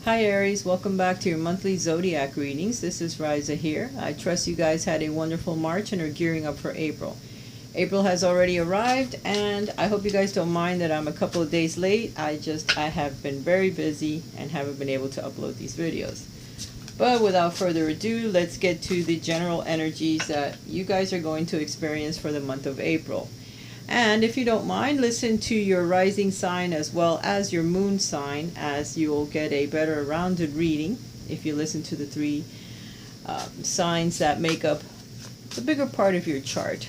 Hi Aries, welcome back to your monthly zodiac readings. This is Raisa here. I trust you guys had a wonderful March and are gearing up for April. April has already arrived, and I hope you guys don't mind that I'm a couple of days late. I have been very busy and haven't been able to upload these videos. But without further ado, let's get to the general energies that you guys are going to experience for the month of April. And if you don't mind, listen to your rising sign as well as your moon sign, as you will get a better rounded reading if you listen to the three signs that make up the bigger part of your chart.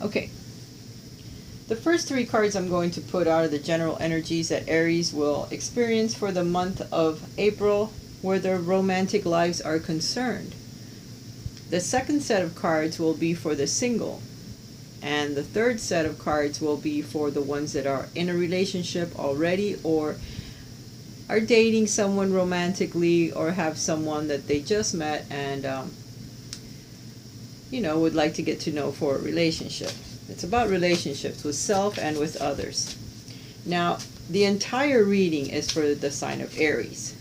Okay, the first three cards I'm going to put out are the general energies that Aries will experience for the month of April, where their romantic lives are concerned. The second set of cards will be for the single. And the third set of cards will be for the ones that are in a relationship already or are dating someone romantically or have someone that they just met and, would like to get to know for a relationship. It's about relationships with self and with others. Now, the entire reading is for the sign of Aries.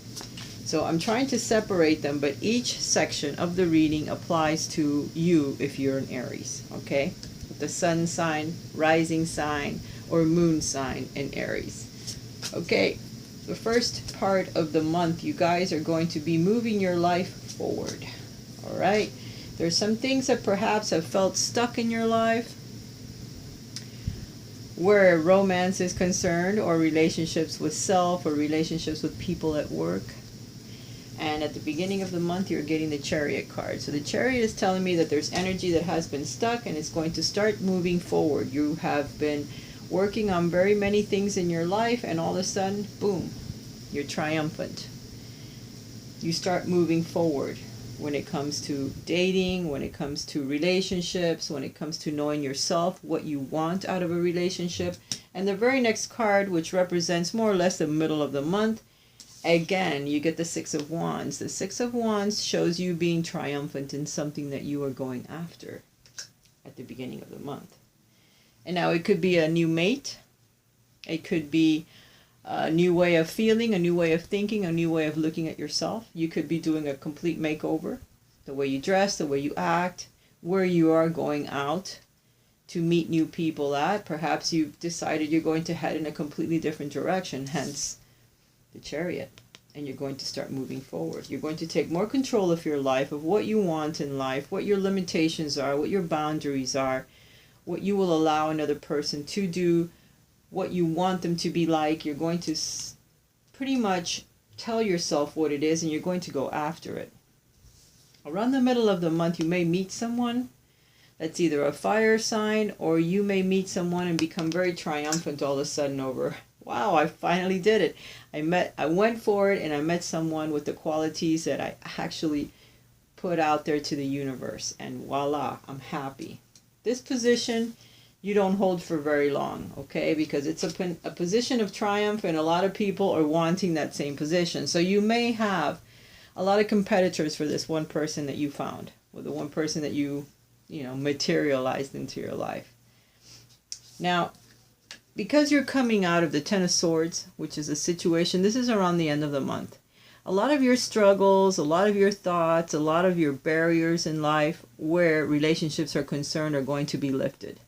So I'm trying to separate them, but each section of the reading applies to you if you're an Aries, okay? The sun sign, rising sign, or moon sign in Aries. Okay, the first part of the month, you guys are going to be moving your life forward. All right, there's some things that perhaps have felt stuck in your life where romance is concerned, or relationships with self, or relationships with people at work. And at the beginning of the month, you're getting the Chariot card. So the Chariot is telling me that there's energy that has been stuck and it's going to start moving forward. You have been working on very many things in your life, and all of a sudden, boom, you're triumphant. You start moving forward when it comes to dating, when it comes to relationships, when it comes to knowing yourself, what you want out of a relationship. And the very next card, which represents more or less the middle of the month, again, you get the Six of Wands. The Six of Wands shows you being triumphant in something that you are going after at the beginning of the month. And now it could be a new mate. It could be a new way of feeling, a new way of thinking, a new way of looking at yourself. You could be doing a complete makeover. The way you dress, the way you act, where you are going out to meet new people at. Perhaps you've decided you're going to head in a completely different direction, hence the Chariot, and you're going to start moving forward. You're going to take more control of your life, of what you want in life, what your limitations are, what your boundaries are, what you will allow another person to do, what you want them to be like. You're going to pretty much tell yourself what it is, and you're going to go after it. Around the middle of the month, you may meet someone that's either a fire sign, or you may meet someone and become very triumphant all of a sudden over, wow, I finally did it. I went for it, and I met someone with the qualities that I actually put out there to the universe, and voila, I'm happy. This position you don't hold for very long, okay? Because it's a position of triumph, and a lot of people are wanting that same position. So you may have a lot of competitors for this one person that you found, or the one person that you materialized into your life. Now, because you're coming out of the Ten of Swords, which is a situation, this is around the end of the month. A lot of your struggles, a lot of your thoughts, a lot of your barriers in life where relationships are concerned are going to be lifted.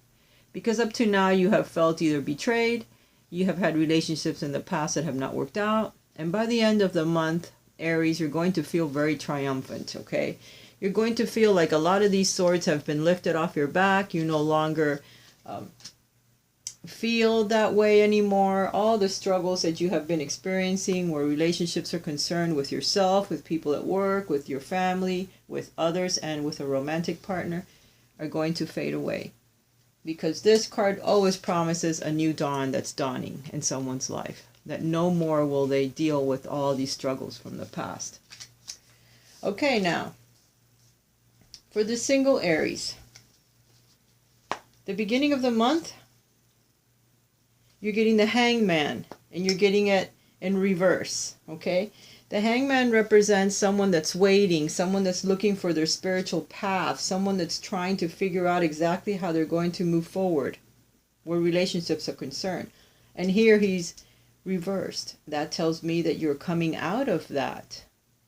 Because up to now you have felt either betrayed, you have had relationships in the past that have not worked out, and by the end of the month, Aries, you're going to feel very triumphant, okay? You're going to feel like a lot of these swords have been lifted off your back. You no longer feel that way anymore. All the struggles that you have been experiencing where relationships are concerned with yourself, with people at work, with your family, with others, and with a romantic partner are going to fade away. Because this card always promises a new dawn that's dawning in someone's life. That no more will they deal with all these struggles from the past. Okay, now, for the single Aries, the beginning of the month, you're getting the Hangman, and you're getting it in reverse, okay? The Hangman represents someone that's waiting, someone that's looking for their spiritual path, someone that's trying to figure out exactly how they're going to move forward where relationships are concerned. And here he's reversed. That tells me that you're coming out of that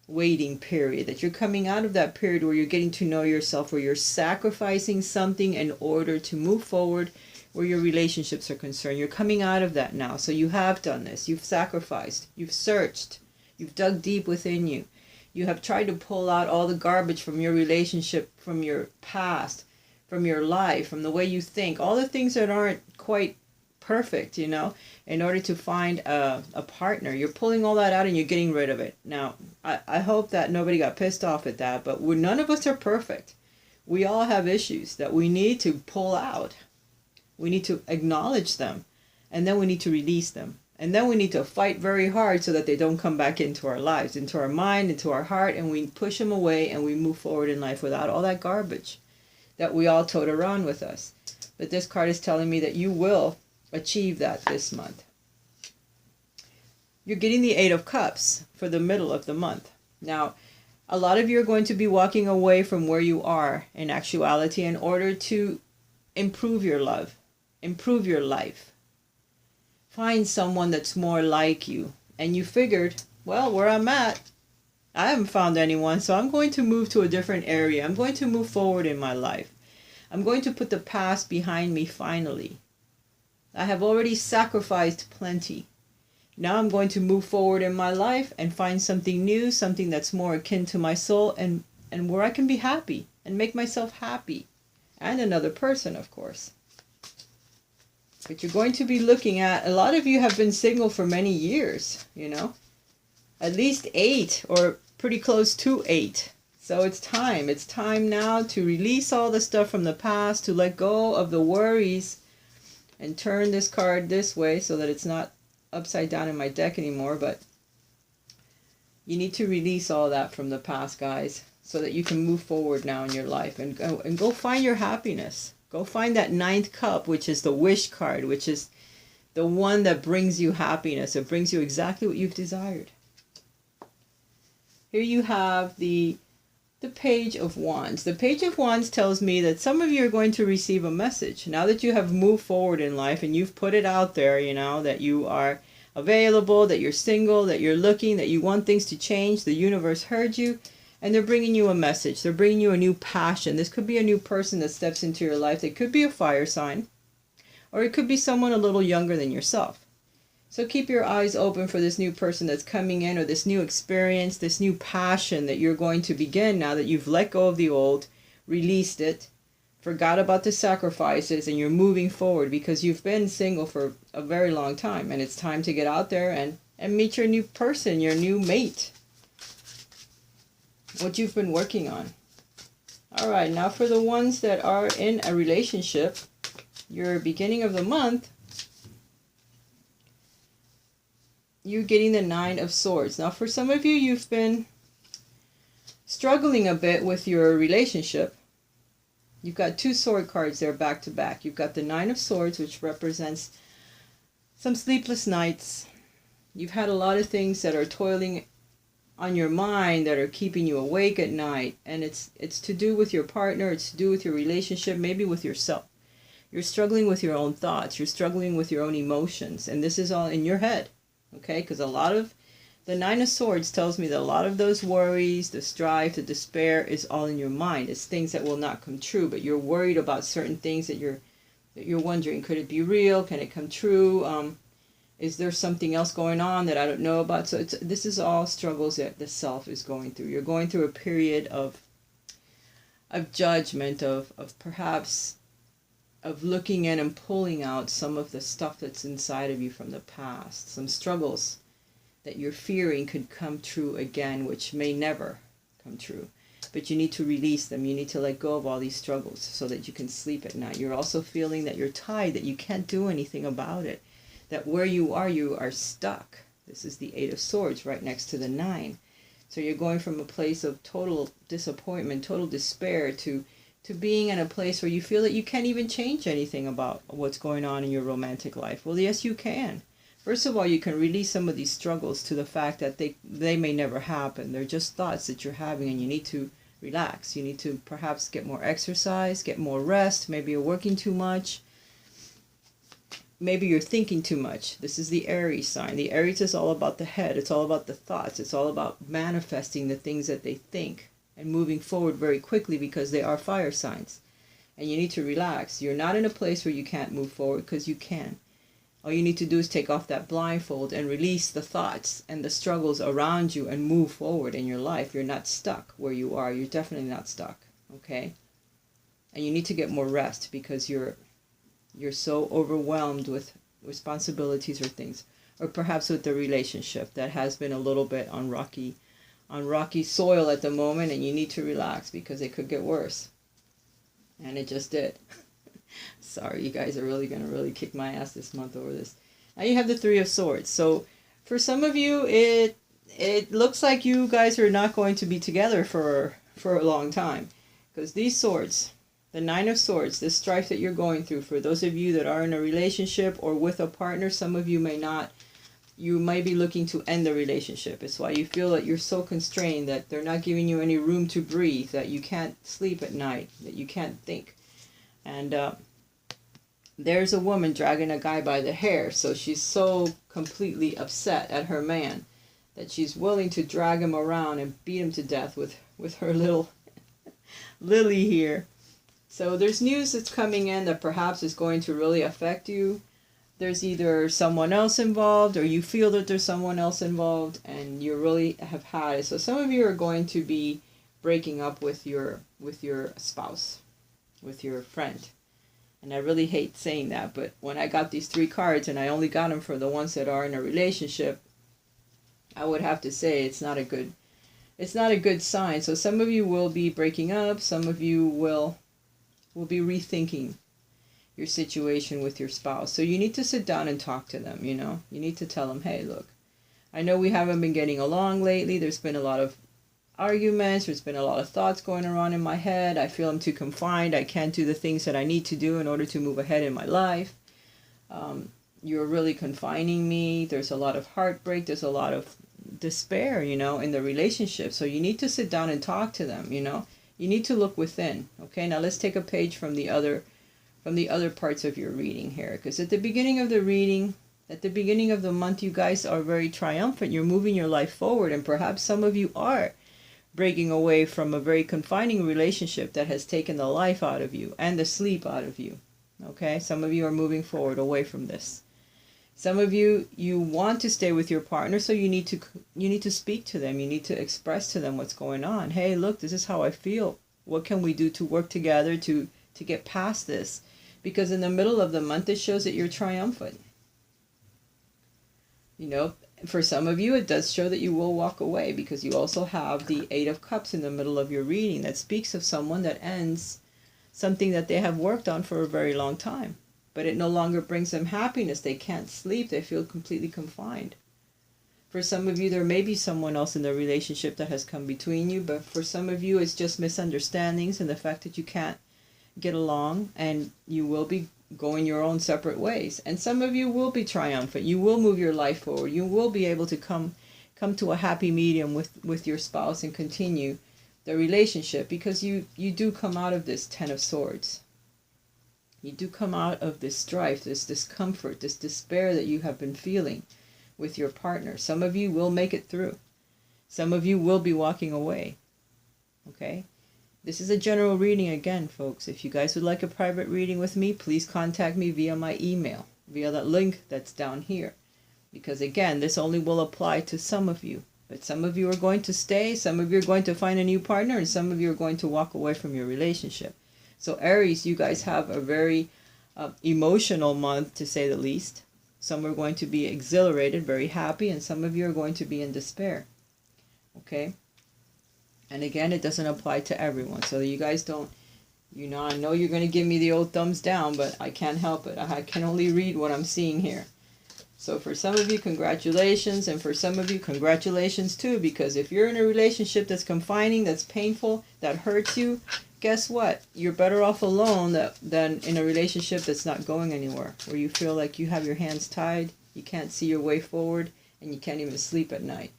waiting period, that you're coming out of that period where you're getting to know yourself, where you're sacrificing something in order to move forward where your relationships are concerned. You're coming out of that now. So you have done this. You've sacrificed. You've searched. You've dug deep within you. You have tried to pull out all the garbage from your relationship, from your past, from your life, from the way you think, all the things that aren't quite perfect, you know, in order to find a partner. You're pulling all that out and you're getting rid of it. Now, I hope that nobody got pissed off at that, but none of us are perfect. We all have issues that we need to pull out. We need to acknowledge them, and then we need to release them. And then we need to fight very hard so that they don't come back into our lives, into our mind, into our heart, and we push them away and we move forward in life without all that garbage that we all tote around with us. But this card is telling me that you will achieve that this month. You're getting the Eight of Cups for the middle of the month. Now, a lot of you are going to be walking away from where you are in actuality in order to improve your love, improve your life. Find someone that's more like you. And you figured, well, where I'm at, I haven't found anyone, so I'm going to move to a different area. I'm going to move forward in my life. I'm going to put the past behind me finally. I have already sacrificed plenty. Now I'm going to move forward in my life and find something new, something that's more akin to my soul, and where I can be happy and make myself happy. And another person, of course. But you're going to be looking at, a lot of you have been single for many years, you know. At least 8 or pretty close to 8. So it's time. It's time now to release all the stuff from the past, to let go of the worries, and turn this card this way so that it's not upside down in my deck anymore. But you need to release all that from the past, guys, so that you can move forward now in your life and go find your happiness. Go find that 9th cup, which is the wish card, which is the one that brings you happiness. It brings you exactly what you've desired. Here you have the Page of Wands. The Page of Wands tells me that some of you are going to receive a message. Now that you have moved forward in life and you've put it out there, you know, that you are available, that you're single, that you're looking, that you want things to change, the universe heard you, and they're bringing you a message. They're bringing you a new passion. This could be a new person that steps into your life. It could be a fire sign, or it could be someone a little younger than yourself. So keep your eyes open for this new person that's coming in, or this new experience, this new passion that you're going to begin now that you've let go of the old, released it, forgot about the sacrifices, and you're moving forward because you've been single for a very long time. And it's time to get out there and meet your new person, your new mate. What you've been working on. All right, now for the ones that are in a relationship, your beginning of the month, you're getting the 9 of Swords. Now for some of you, you've been struggling a bit with your relationship. You've got 2 sword cards there back to back. You've got the 9 of Swords, which represents some sleepless nights. You've had a lot of things that are toiling on your mind, that are keeping you awake at night, and it's to do with your partner, it's to do with your relationship, maybe with yourself. You're struggling with your own thoughts, you're struggling with your own emotions, and this is all in your head, okay? Because a lot of the 9 of Swords tells me that a lot of those worries, the strife, the despair is all in your mind. It's things that will not come true, but you're worried about certain things that you're wondering, could it be real? Can it come true? Is there something else going on that I don't know about? So this is all struggles that the self is going through. You're going through a period of judgment, of perhaps of looking in and pulling out some of the stuff that's inside of you from the past. Some struggles that you're fearing could come true again, which may never come true. But you need to release them. You need to let go of all these struggles so that you can sleep at night. You're also feeling that you're tired, that you can't do anything about it. That where you are stuck. This is the 8 of Swords right next to the 9. So you're going from a place of total disappointment, total despair, to being in a place where you feel that you can't even change anything about what's going on in your romantic life. Well, yes, you can. First of all, you can release some of these struggles to the fact that they may never happen. They're just thoughts that you're having, and you need to relax. You need to perhaps get more exercise, get more rest. Maybe you're working too much. maybe you're thinking too much. This is the Aries sign. The Aries is all about the head. It's all about the thoughts. It's all about manifesting the things that they think and moving forward very quickly because they are fire signs. And you need to relax. You're not in a place where you can't move forward, because you can. All you need to do is take off that blindfold and release the thoughts and the struggles around you and move forward in your life. You're not stuck where you are. You're definitely not stuck, okay? And you need to get more rest because you're so overwhelmed with responsibilities or things, or perhaps with the relationship that has been a little bit on rocky soil at the moment, and you need to relax because it could get worse. And it just did. Sorry, you guys are really going to kick my ass this month over this. Now you have the Three of Swords. So for some of you, it looks like you guys are not going to be together for a long time. Because these swords, the Nine of Swords, this strife that you're going through, for those of you that are in a relationship or with a partner, some of you may not. You might be looking to end the relationship. It's why you feel that you're so constrained, that they're not giving you any room to breathe, that you can't sleep at night, that you can't think. And there's a woman dragging a guy by the hair. So she's so completely upset at her man that she's willing to drag him around and beat him to death with her little lily here. So there's news that's coming in that perhaps is going to really affect you. There's either someone else involved, or you feel that there's someone else involved, and you really have had it. So some of you are going to be breaking up with your spouse, with your friend. And I really hate saying that, but when I got these three cards, and I only got them for the ones that are in a relationship, I would have to say it's not a good sign. So some of you will be breaking up. Some of you will be rethinking your situation with your spouse. So you need to sit down and talk to them, you know. You need to tell them, hey, look, I know we haven't been getting along lately. There's been a lot of arguments. There's been a lot of thoughts going around in my head. I feel I'm too confined. I can't do the things that I need to do in order to move ahead in my life. You're really confining me. There's a lot of heartbreak. There's a lot of despair, you know, in the relationship. So you need to sit down and talk to them, you know. You need to look within. Okay, now let's take a page from the other parts of your reading here. Because at the beginning of the reading, at the beginning of the month, you guys are very triumphant. You're moving your life forward. And perhaps some of you are breaking away from a very confining relationship that has taken the life out of you and the sleep out of you. Okay, some of you are moving forward away from this. Some of you want to stay with your partner, so you need to speak to them. You need to express to them what's going on. Hey, look, this is how I feel. What can we do to work together to get past this? Because in the middle of the month, it shows that you're triumphant. You know, for some of you, it does show that you will walk away, because you also have the Eight of Cups in the middle of your reading that speaks of someone that ends something that they have worked on for a very long time. But it no longer brings them happiness. They can't sleep. They feel completely confined. For some of you, there may be someone else in the relationship that has come between you. But for some of you, it's just misunderstandings and the fact that you can't get along. And you will be going your own separate ways. And some of you will be triumphant. You will move your life forward. You will be able to come to a happy medium with your spouse and continue the relationship. Because you do come out of this Ten of Swords. You do come out of this strife, this discomfort, this despair that you have been feeling with your partner. Some of you will make it through. Some of you will be walking away. Okay? This is a general reading again, folks. If you guys would like a private reading with me, please contact me via my email, via that link that's down here. Because again, this only will apply to some of you. But some of you are going to stay, some of you are going to find a new partner, and some of you are going to walk away from your relationship. So Aries, you guys have a very emotional month, to say the least. Some are going to be exhilarated, very happy, and some of you are going to be in despair. Okay? And again, it doesn't apply to everyone. So you guys don't, you know, I know you're going to give me the old thumbs down, but I can't help it. I can only read what I'm seeing here. So for some of you, congratulations. And for some of you, congratulations too. Because if you're in a relationship that's confining, that's painful, that hurts you, guess what? You're better off alone than in a relationship that's not going anywhere, where you feel like you have your hands tied, you can't see your way forward, and you can't even sleep at night.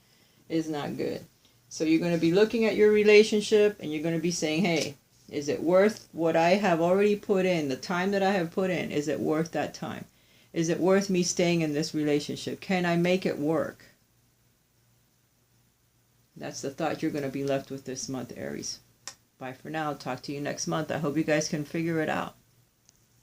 It's not good. So you're going to be looking at your relationship, and you're going to be saying, hey, is it worth what I have already put in, the time that I have put in? Is it worth that time? Is it worth me staying in this relationship? Can I make it work? That's the thought you're going to be left with this month, Aries. Bye for now. Talk to you next month. I hope you guys can figure it out.